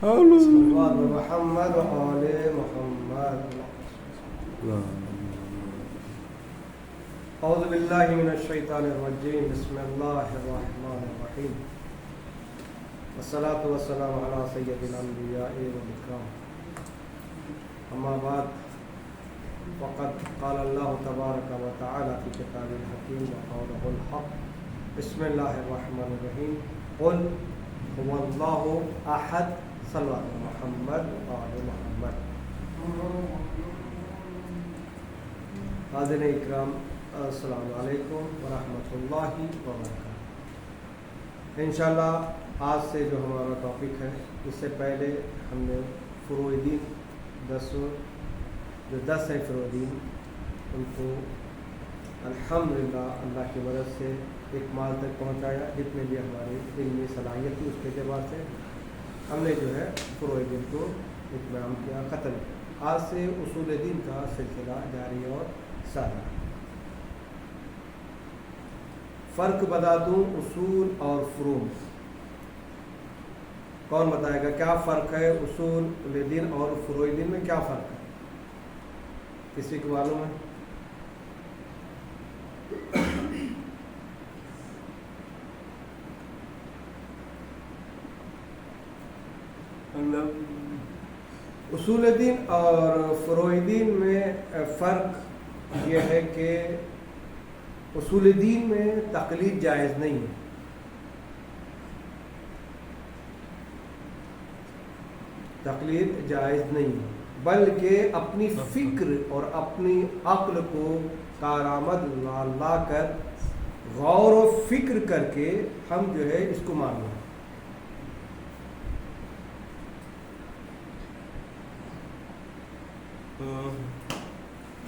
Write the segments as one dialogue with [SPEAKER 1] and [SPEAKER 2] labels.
[SPEAKER 1] محمد وآل محمد. اعوذ باللہ من الشیطان الرجیم. بسم اللہ الرحمن الرحیم. والصلاة والسلام علی سید الانبیاء والاکرام. اما بعد فقد قال اللہ تبارک و تعالی فی کتابہ الحکیم وقولہ الحق. بسم اللہ الرحمن الرحیم. قل هو اللہ احد صلی اللہ محمد وآل محمد. حاضرین اکرام، السلام علیکم ورحمۃ اللہ وبرکاتہ. انشاءاللہ آج سے جو ہمارا ٹاپک ہے، اس سے پہلے ہم نے فروع دین جو 10 ہیں فروع دین، ان کو الحمدللہ اللہ کی مدد سے اکمال تک پہنچایا. جتنے بھی ہماری علمی صلاحیت تھی اس کے اعتبار سے ہم نے جو ہے فروع دین کو اتمام کیا، ختم کیا. آج سے اصول دین کا سلسلہ جاری اور ساری. فرق بتا دوں اصول اور فروع میں. کون بتائے گا کیا فرق ہے اصول دین اور فروع دین میں؟ کیا فرق ہے؟ کسی کو معلوم ہے؟ اصول دین اور فروع دین میں فرق یہ ہے کہ اصول دین میں تقلید جائز نہیں ہے. تقلید جائز نہیں ہے، بلکہ اپنی فکر اور اپنی عقل کو کارآمد لا کر غور و فکر کر کے ہم جو ہے اس کو ماننا ہے.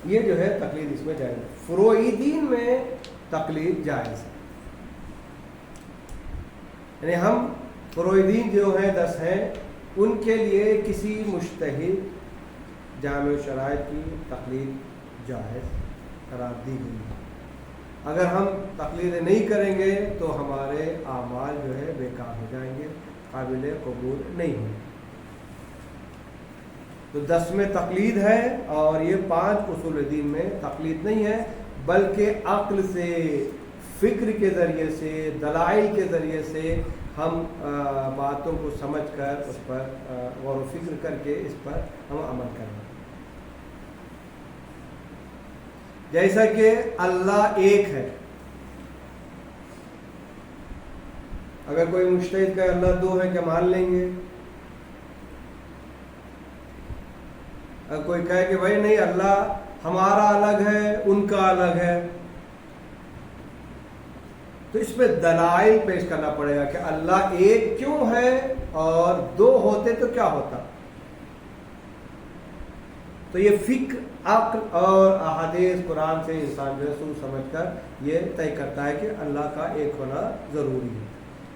[SPEAKER 1] یہ جو ہے تقلید اس میں جائز ہے. فروع دین میں تقلید جائز ہے. یعنی ہم فروع دین جو ہیں 10 ہیں، ان کے لیے کسی مجتہد جامع شرائط کی تقلید جائز قرار دی گئی ہے. اگر ہم تقلید نہیں کریں گے تو ہمارے اعمال جو ہے بیکار ہو جائیں گے، قابل قبول نہیں ہوں گے. تو 10 میں تقلید ہے، اور یہ 5 اصول دین میں تقلید نہیں ہے، بلکہ عقل سے، فکر کے ذریعے سے، دلائل کے ذریعے سے ہم باتوں کو سمجھ کر اس پر غور و فکر کر کے اس پر ہم عمل کریں. جیسا کہ اللہ ایک ہے. اگر کوئی مجتہد کہ اللہ 2 ہے، کیا مان لیں گے؟ اگر کوئی کہے کہ بھائی نہیں، اللہ ہمارا الگ ہے، ان کا الگ ہے، تو اس پہ دلائل پیش کرنا پڑے گا کہ اللہ ایک کیوں ہے اور 2 ہوتے تو کیا ہوتا. تو یہ فکر، عقل اور احادیث قرآن سے انسان جو ہے سوچ سمجھ کر یہ طے کرتا ہے کہ اللہ کا ایک ہونا ضروری ہے.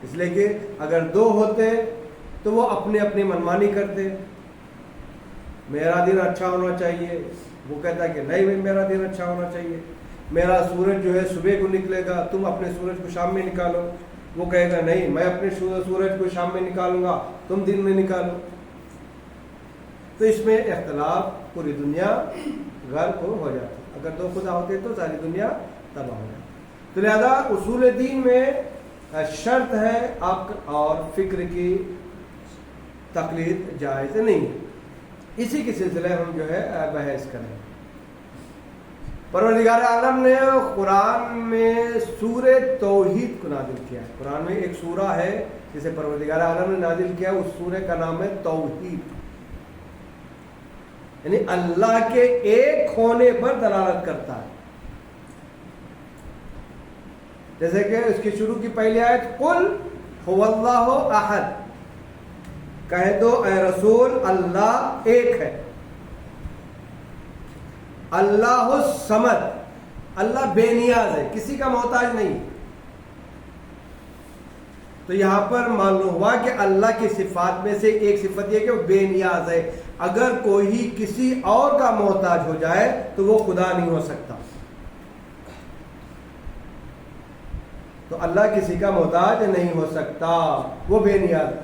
[SPEAKER 1] اس لیے کہ اگر 2 ہوتے تو وہ اپنی اپنی منمانی کرتے. میرا دن اچھا ہونا چاہیے، وہ کہتا ہے کہ نہیں میرا دن اچھا ہونا چاہیے. میرا سورج جو ہے صبح کو نکلے گا، تم اپنے سورج کو شام میں نکالو. وہ کہے گا نہیں، میں اپنے سورج کو شام میں نکالوں گا، تم دن میں نکالو. تو اس میں اختلاف پوری دنیا غرق ہو جاتی. اگر 2 خدا ہوتے تو ساری دنیا تباہ ہو جاتی. تو لہذا اصول دین میں شرط ہے عقل اور فکر کی تقلید جائز نہیں ہے. اسی کے سلسلے ہم جو ہے بحث کریں. پروردگار عالم نے قرآن میں سورہ توحید کو نازل کیا ہے. قرآن میں ایک سورہ ہے جسے پروردگار عالم نے نازل کیا، اس سورہ کا نام ہے توحید. یعنی اللہ کے ایک ہونے پر دلالت کرتا ہے. جیسے کہ اس کی شروع کی پہلی آیت قل هو اللہ احد، کہہ دو اے رسول اللہ ایک ہے. اللہ الصمد، اللہ بے نیاز ہے، کسی کا محتاج نہیں. تو یہاں پر معلوم ہوا کہ اللہ کی صفات میں سے ایک صفت یہ کہ وہ بے نیاز ہے. اگر کوئی کسی اور کا محتاج ہو جائے تو وہ خدا نہیں ہو سکتا. تو اللہ کسی کا محتاج نہیں ہو سکتا، وہ بے نیاز ہے.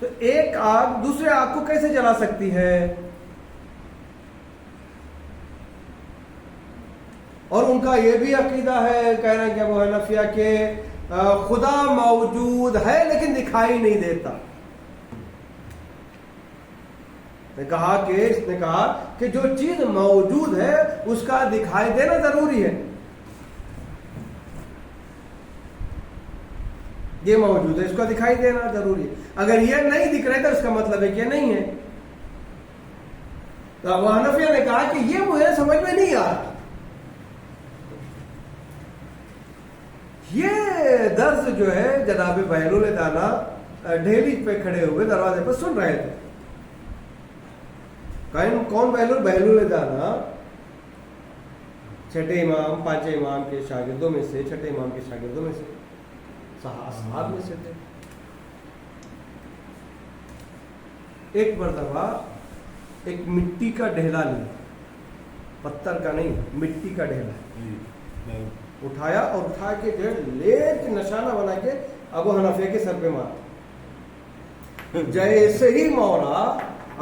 [SPEAKER 1] تو ایک آگ دوسرے آگ کو کیسے جلا سکتی ہے؟ اور ان کا یہ بھی عقیدہ ہے، کہہ رہے ہیں کہ ابو حنفیہ کہ خدا موجود ہے لیکن دکھائی نہیں دیتا. اس نے کہا کہ جو چیز موجود ہے اس کا دکھائی دینا ضروری ہے. یہ موجود ہے، اس کا دکھائی دینا ضروری ہے. اگر یہ نہیں دکھ رہے تو اس کا مطلب ہے کہ یہ نہیں ہے. تو ابو حنفیہ نے کہا کہ یہ مجھے سمجھ میں نہیں آ رہا. یہ درس جو ہے جناب بہلول دانا ڈھیلی پہ کھڑے ہوئے دروازے پر سن رہے تھے. کون بہلول؟ بہلول دانا چھٹے امام، پانچے امام کے شاگردوں میں سے، چھٹے امام کے شاگردوں میں سے، اصحاب میں سے تھے. ایک مرتبہ ایک مٹی کا ڈھیلا لیا، پتھر کا نہیں، مٹی کا ڈھیلا اٹھایا اور اٹھا کے لیر کے نشانہ بنا کے ابو حنفیہ کے سر پہ مارا. جیسے ہی مورا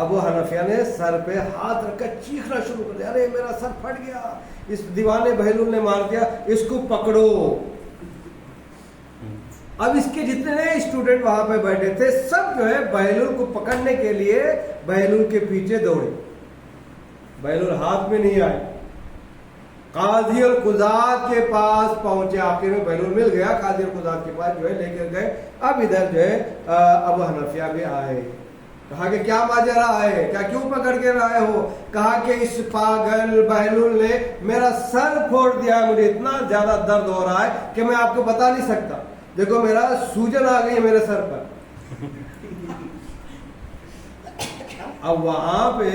[SPEAKER 1] ابو حنفیہ نے سر پہ ہاتھ رکھ کر چیخنا شروع کر دیا، ارے میرا سر پھٹ گیا، اس دیوانے بہلول نے مار دیا، اس کو پکڑو. اب اس کے جتنے اسٹوڈنٹ وہاں پہ بیٹھے تھے سب جو ہے بہلول کو پکڑنے کے لیے بہلول کے پیچھے دوڑے. بہلول ہاتھ میں نہیں آئے. قاضی القضات کے پاس پہنچے، آخر میں بہلول مل گیا. قاضی القضات کے پاس جو ہے لے کر گئے. اب ادھر جو ہے ابو حنفیہ بھی آئے. کہا کہ کیا ماجرا ہے، کیا کیوں پکڑ کے لائے ہو؟ کہا کہ اس پاگل بہلول نے میرا سر پھوڑ دیا، مجھے اتنا زیادہ درد ہو رہا ہے کہ میں آپ کو بتا نہیں سکتا. دیکھو میرا سوجن آ گئی ہے میرے سر پر. اب وہاں پہ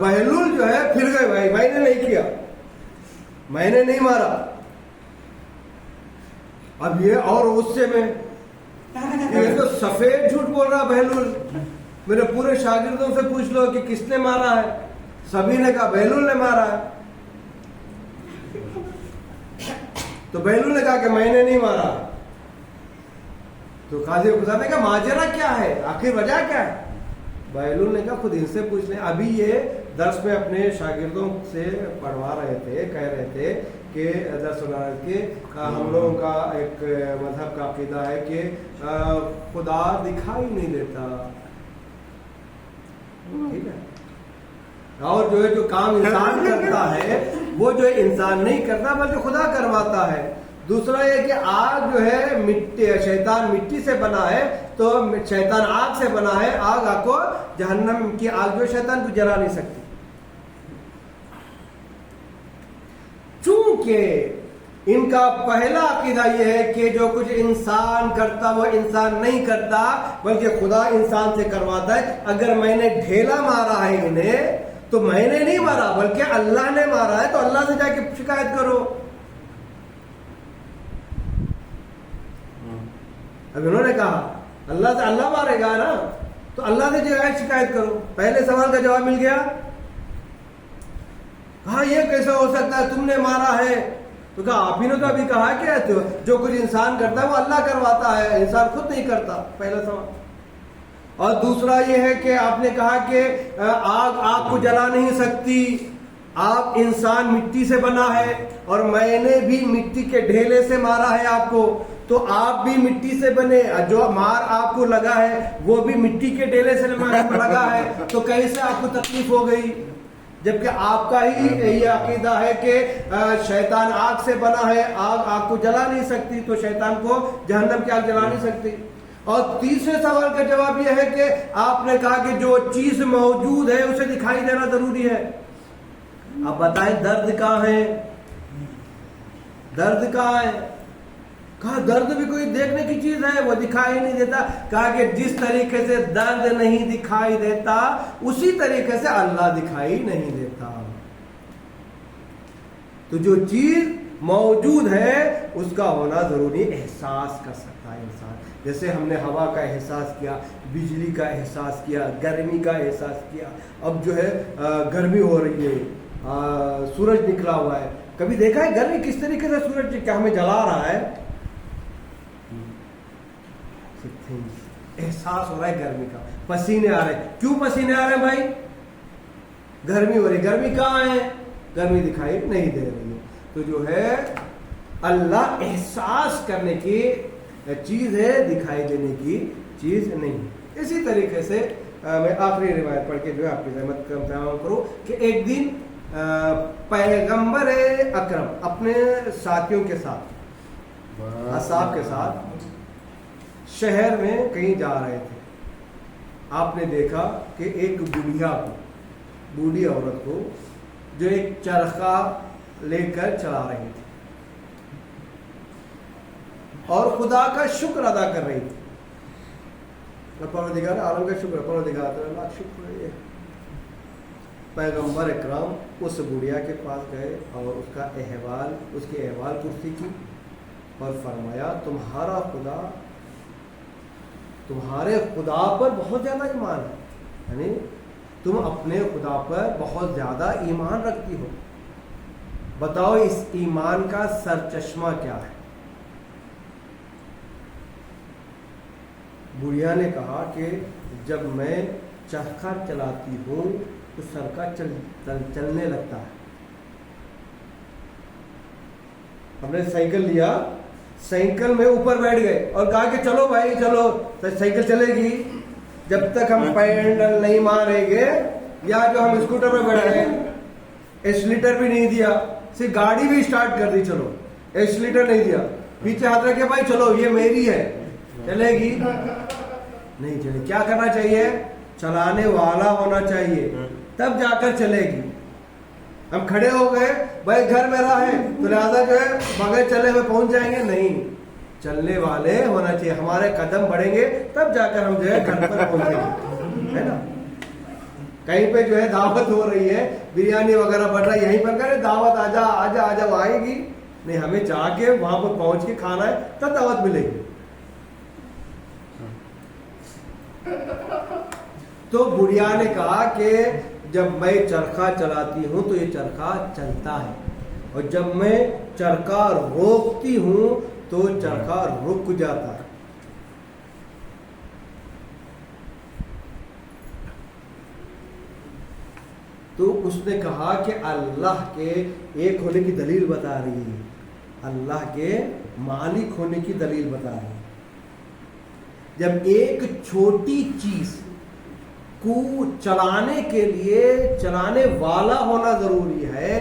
[SPEAKER 1] بہلول جو ہے پھر گئے، بھائی میں نے نہیں کیا، میں نے نہیں مارا. اب یہ اور غصے میں، یہ تو سفید جھوٹ بول رہا بہلول. میرے پورے شاگردوں سے پوچھ لو کہ کس نے مارا ہے، سبھی نے کہا بہلول نے مارا ہے. تو بہلول نے کہا کہ میں نے نہیں مارا. تو قاضی القضات نے کہا ماجرا کیا ہے، آخر وجہ کیا ہے؟ بہلول نے کہا خود ان سے پوچھ لیں. ابھی یہ درس میں اپنے شاگردوں سے پڑھوا رہے تھے، کہہ رہے تھے کہ درس سنا رہے تھے کہ ہم لوگوں کا ایک مذہب کا عقیدہ ہے کہ خدا دکھائی نہیں دیتا. ٹھیک ہے، اور جو ہے جو کام انسان کرتا ہے وہ جو انسان نہیں کرتا بلکہ خدا کرواتا ہے. دوسرا یہ کہ آگ جو ہے مٹی، شیطان مٹی سے بنا ہے تو شیطان آگ سے بنا ہے. آگ آپ کو جہنم کی آگ جو شیطان کو جلا نہیں سکتی. چونکہ ان کا پہلا عقیدہ یہ ہے کہ جو کچھ انسان کرتا وہ انسان نہیں کرتا بلکہ خدا انسان سے کرواتا ہے. اگر میں نے ڈھیلا مارا ہے انہیں تو میں نے نہیں مارا بلکہ اللہ نے مارا ہے، تو اللہ سے جا کے شکایت کرو. اب انہوں نے کہا اللہ سے، اللہ مارے گا نا تو اللہ سے شکایت کرو. پہلے سوال کا جواب مل گیا. کہا یہ کیسا ہو سکتا ہے، تم نے مارا ہے؟ تو کہا آپ ہی نے تو ابھی کہا کہ جو کچھ انسان کرتا ہے وہ اللہ کرواتا ہے، انسان خود نہیں کرتا. پہلا سوال. اور دوسرا یہ ہے کہ آپ نے کہا کہ آگ کو جلا نہیں سکتی، آپ انسان مٹی سے بنا ہے اور میں نے بھی مٹی کے ڈھیلے سے مارا ہے آپ کو، تو آپ بھی مٹی سے بنے، جو مار آپ کو لگا ہے وہ بھی مٹی کے ڈھیلے سے لگا ہے، تو کیسے آپ کو تکلیف ہو گئی؟ جبکہ آپ کا ہی یہ عقیدہ ہے کہ شیطان آگ سے بنا ہے، آگ کو جلا نہیں سکتی، تو شیطان کو جہنم کی آگ جلا نہیں سکتی. اور تیسرے سوال کا جواب یہ ہے کہ آپ نے کہا کہ جو چیز موجود ہے اسے دکھائی دینا ضروری ہے. اب بتائیں درد کہاں ہے؟ درد کہاں ہے؟ کہا درد بھی کوئی دیکھنے کی چیز ہے، وہ دکھائی نہیں دیتا. کہا کہ جس طریقے سے درد نہیں دکھائی دیتا اسی طریقے سے اللہ دکھائی نہیں دیتا. تو جو چیز موجود ہے اس کا ہونا ضروری، احساس کر سکتا ہے انسان. جیسے ہم نے ہوا کا احساس کیا، بجلی کا احساس کیا، گرمی کا احساس کیا. اب جو ہے گرمی ہو رہی ہے، سورج نکلا ہوا ہے. کبھی دیکھا ہے گرمی کس طریقے سے سورج کیا ہمیں جلا رہا ہے؟ احساس ہو رہا ہے گرمی کا, پسینے آ رہے ہیں. کیوں پسینے آ رہے ہیں بھائی؟ گرمی ہو رہی. گرمی کہاں ہے؟ گرمی دکھائی نہیں دے رہی ہے. تو جو ہے اللہ احساس کرنے کی چیز ہے, دکھائی دینے کی چیز نہیں. اسی طریقے سے میں آخری روایت پڑھ کے جو ہے آپ کی زحمت کا بیان کروں کہ ایک دن پیغمبر اکرم اپنے ساتھیوں کے ساتھ, اصحاب کے ساتھ شہر میں کہیں جا رہے تھے. آپ نے دیکھا کہ ایک بوڑھی عورت کو جو ایک چرخہ لے کر چلا رہی تھی اور خدا کا شکر ادا کر رہی تھی. پروردگار عالم کا شکر, پروردگار اللہ شکر ہے. پیغمبر اکرام اس بڑھیا کے پاس گئے اور اس کے احوال پرسی کی اور فرمایا تمہارا خدا, تمہارے خدا پر بہت زیادہ ایمان ہے, یعنی تم اپنے خدا پر بہت زیادہ ایمان رکھتی ہو, بتاؤ اس ایمان کا سرچشمہ کیا ہے؟ بڑھیا نے کہا کہ جب میں چرخہ چلاتی ہوں تو چرخہ چلنے لگتا ہے. ہم نے سائیکل لیا, سائیکل میں اوپر بیٹھ گئے اور کہا کہ چلو بھائی چلو, سائیکل چلے گی جب تک ہم پینڈل نہیں ماریں گے. یا جو ہم اسکوٹر پہ بیٹھ گئے, ایکسیلیٹر بھی نہیں دیا, صرف گاڑی بھی اسٹارٹ کر دی, چلو ایکسیلیٹر نہیں دیا, پیچھے ہاتھ رکھے بھائی چلو یہ میری ہے, چلے گی نہیں چلے. کیا کرنا چاہیے؟ چلانے والا ہونا چاہیے, تب جا کر چلے گی. ہم کھڑے ہو گئے بھائی گھر میرا ہے تو لہٰذا جو ہے بغیر چلے ہوئے پہنچ جائیں گے, نہیں, چلنے والے ہونا چاہیے. ہمارے قدم بڑھیں گے تب جا کر ہم جو ہے گھر پر پہنچیں گے, ہے نا. کہیں پہ جو ہے دعوت ہو رہی ہے, بریانی وغیرہ بن رہا ہے, یہیں پر کرے دعوت آجا آجا آجا, وہ آئے گی نہیں, ہمیں جا کے وہاں پر پہنچ کے کھانا ہے تب دعوت ملے گی. تو بڑھیا نے کہا کہ جب میں چرخہ چلاتی ہوں تو یہ چرخہ چلتا ہے, اور جب میں چرخہ روکتی ہوں تو چرخہ رک جاتا ہے. تو اس نے کہا کہ اللہ کے ایک ہونے کی دلیل بتا رہی ہے, اللہ کے مالک ہونے کی دلیل بتا رہی ہے. جب ایک چھوٹی چیز کو چلانے کے لیے چلانے والا ہونا ضروری ہے,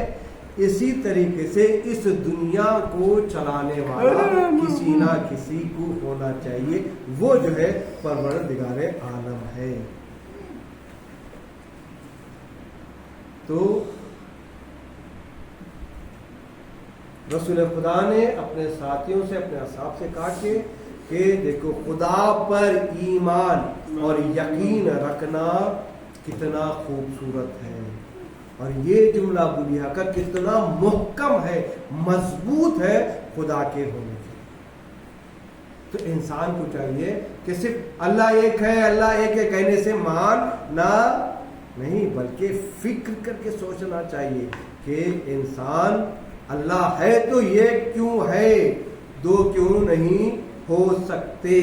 [SPEAKER 1] اسی طریقے سے اس دنیا کو چلانے والا کسی نہ کسی کو ہونا چاہیے, وہ جو ہے پروردگار عالم ہے. تو رسول خدا نے اپنے ساتھیوں سے, اپنے اصحاب سے کہا کہ دیکھو خدا پر ایمان اور یقین رکھنا کتنا خوبصورت ہے, اور یہ جملہ بڑھیا کا کتنا محکم ہے, مضبوط ہے خدا کے ہونے سے. تو انسان کو چاہیے کہ صرف اللہ ایک ہے, اللہ ایک ہے کہنے سے ماننا نہیں, بلکہ فکر کر کے سوچنا چاہیے کہ انسان اللہ ہے تو یہ کیوں ہے, دو کیوں نہیں ہو سکتے.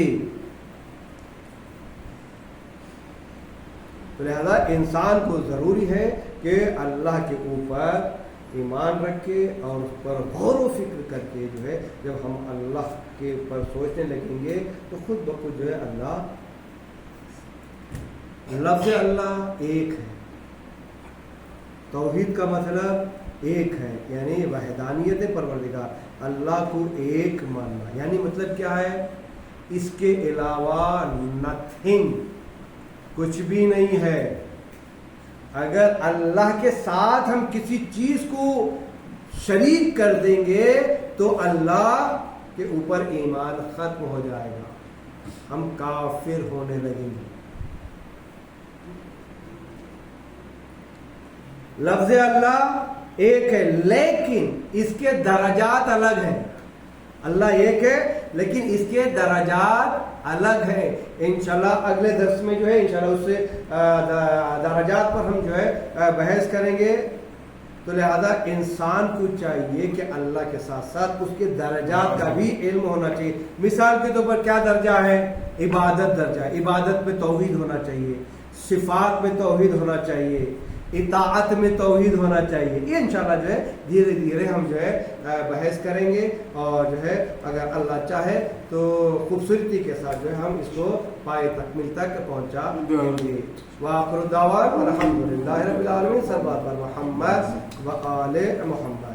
[SPEAKER 1] لہذا انسان کو ضروری ہے کہ اللہ کے اوپر ایمان رکھے اور اس پر غور و فکر کر کے جو ہے جب ہم اللہ کے اوپر سوچنے لگیں گے تو خود بخود جو ہے اللہ, لفظ اللہ ایک ہے, توحید کا مطلب ایک ہے, یعنی وحدانیت پروردگار, اللہ کو ایک ماننا, یعنی مطلب کیا ہے, اس کے علاوہ نتھنگ, کچھ بھی نہیں ہے. اگر اللہ کے ساتھ ہم کسی چیز کو شریک کر دیں گے تو اللہ کے اوپر ایمان ختم ہو جائے گا, ہم کافر ہونے لگیں گے. لفظ اللہ ایک ہے لیکن اس کے درجات الگ ہیں. اللہ ایک ہے لیکن اس کے درجات الگ ہیں. انشاءاللہ اگلے درس میں جو ہے انشاءاللہ اس سے درجات پر ہم جو ہے بحث کریں گے. تو لہذا انسان کو چاہیے کہ اللہ کے ساتھ ساتھ اس کے درجات کا بھی علم ہونا چاہیے. مثال کے طور پر کیا درجہ ہے؟ عبادت درجہ. عبادت میں توحید ہونا چاہیے، صفات میں توحید ہونا چاہیے، اطاعت میں توحید ہونا چاہیے. یہ انشاءاللہ جو ہے دھیرے دھیرے ہم جو ہے بحث کریں گے، اور جو ہے اگر اللہ چاہے تو خوبصورتی کے ساتھ جو ہے ہم اس کو پائے تکمیل تک پہنچا دیں گے. وآخر دعوانا الحمدللہ رب العالمین. صلی اللہ علیہ محمد و آل محمد.